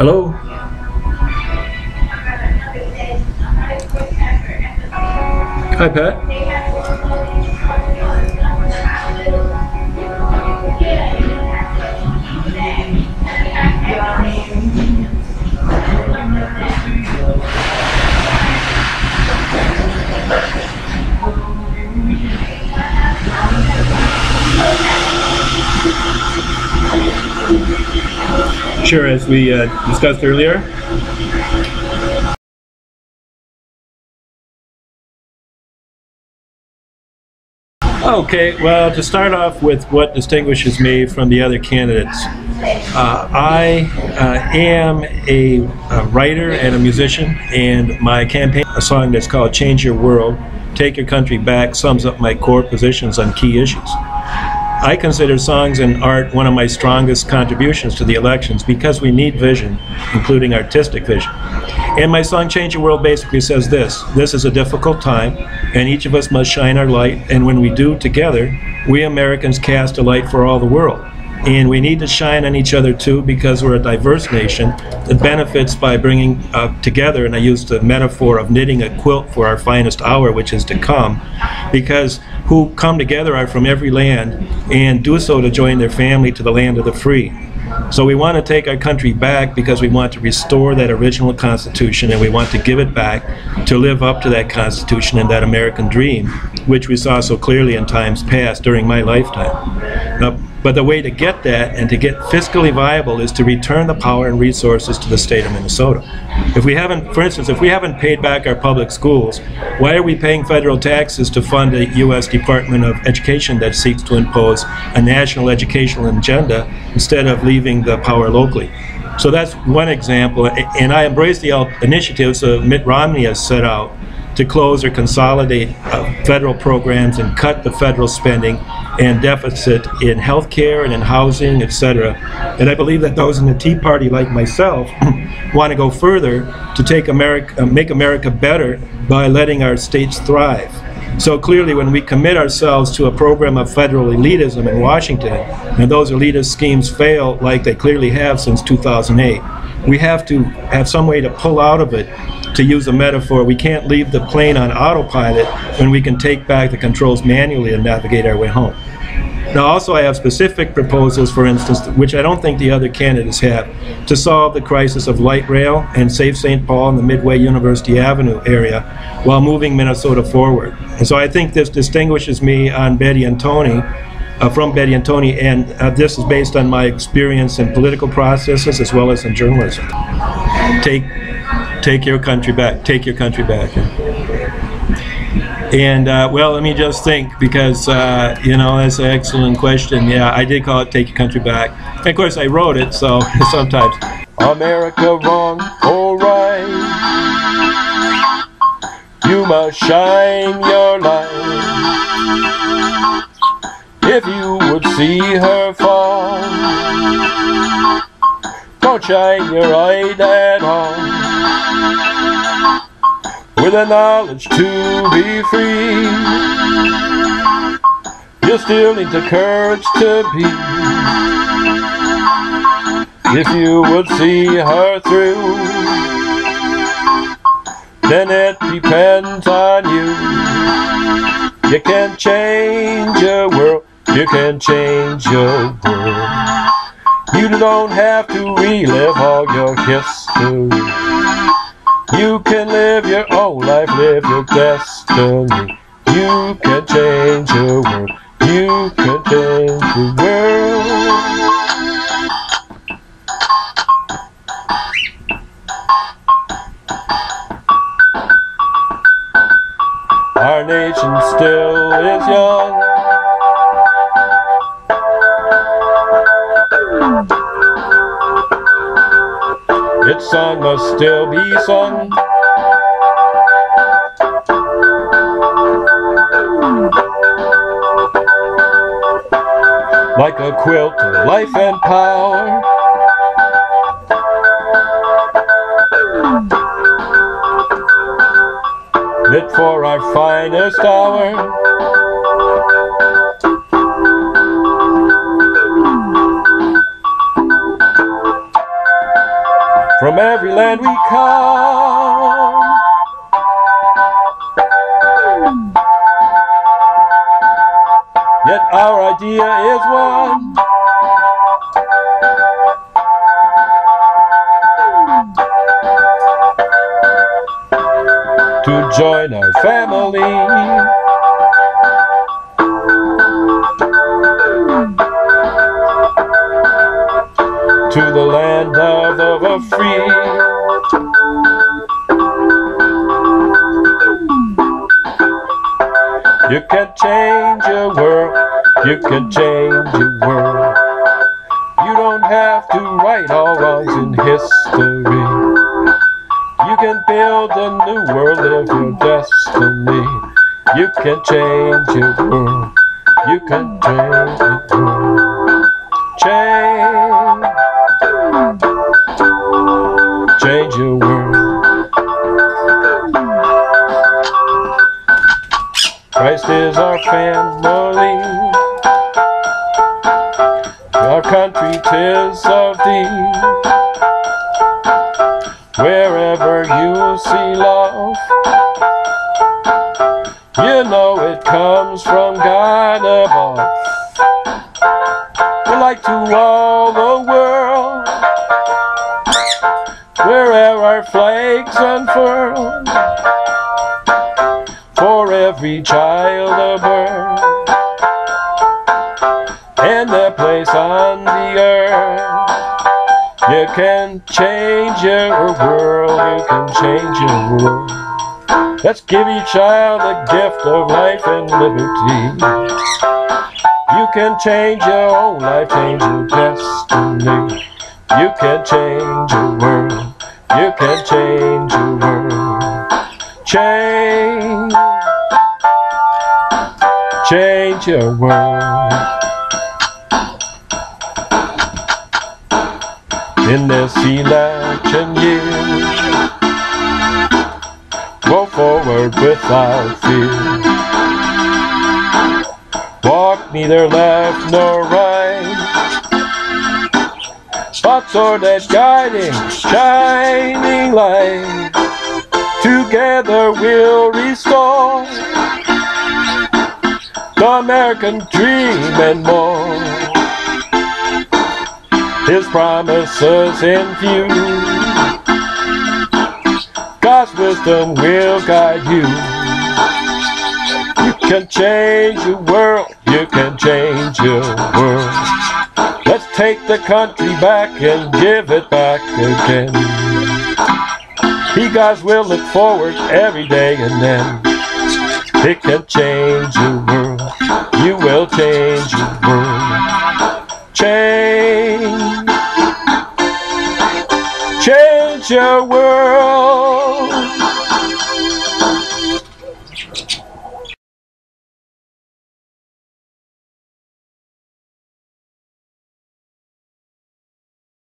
Hello? Hi, Pat. Sure, as we discussed earlier. Okay, well, to start off with what distinguishes me from the other candidates, I am a writer and a musician, and my campaign, a song that's called Change Your World, Take Your Country Back, sums up my core positions on key issues. I consider songs and art one of my strongest contributions to the elections because we need vision, including artistic vision. And my song Change Your World basically says this is a difficult time, and each of us must shine our light, and when we do together, we Americans cast a light for all the world. And we need to shine on each other too, because we're a diverse nation that benefits by bringing together, and I use the metaphor of knitting a quilt for our finest hour, which is to come, because who come together are from every land and do so to join their family to the land of the free. So we want to take our country back because we want to restore that original Constitution, and we want to give it back to live up to that Constitution and that American dream, which we saw so clearly in times past during my lifetime. But the way to get that and to get fiscally viable is to return the power and resources to the state of Minnesota. If we haven't, for instance, if we haven't paid back our public schools, why are we paying federal taxes to fund a U.S. Department of Education that seeks to impose a national educational agenda instead of leaving the power locally? So that's one example, and I embrace the initiatives Mitt Romney has set out to close or consolidate federal programs and cut the federal spending and deficit in healthcare and in housing, etc. And I believe that those in the Tea Party, like myself, want to go further to make America better by letting our states thrive. So clearly, when we commit ourselves to a program of federal elitism in Washington, and those elitist schemes fail like they clearly have since 2008, we have to have some way to pull out of it. To use a metaphor, we can't leave the plane on autopilot when we can take back the controls manually and navigate our way home. Now also I have specific proposals, for instance, which I don't think the other candidates have, to solve the crisis of light rail and save St. Paul and the Midway University Avenue area while moving Minnesota forward. And so I think this distinguishes me on Betty and Tony, from Betty and Tony, and this is based on my experience in political processes as well as in journalism. Take your country back. Take your country back. And well, let me just think, because you know, that's an excellent question. Yeah, I did call it Take Your Country Back. And of course, I wrote it, so sometimes. America wrong or right, you must shine your light. If you would see her fall, don't shine your light at all. With the knowledge to be free, you still need the courage to be. If you would see her through, then it depends on you. You can change your world. You can change your world. You don't have to relive all your history. You can live your own life, live your destiny. You can change your world. You can change the world. Our nation still is young. Its song must still be sung. Like a quilt of life and power, knit for our finest hour. From every land we come, yet our idea is one. To join our family, to the land of the free. You can change your world, you can change your world. You don't have to right all wrongs in history. You can build a new world, live your destiny. You can change your world, you can change your world. Change your world. Christ is our family, our country 'tis of thee. Wherever you see love, you know it comes from God above. We're like to all the world, wherever our flags unfurl, for every child a birth, and their place on the earth. You can change your world, you can change your world. Let's give each child a gift of life and liberty. You can change your own life, change your destiny. You can change your world, you can change your world. Change your world. In this election year, go forward without fear. Walk neither left nor right, but toward that guiding, shining light. Together we'll restore the American dream and more. His promises in view, God's wisdom will guide you. You can change your world, you can change your world. Let's take the country back and give it back again. He God's will, look forward every day, and then it can change your world. You will change your world.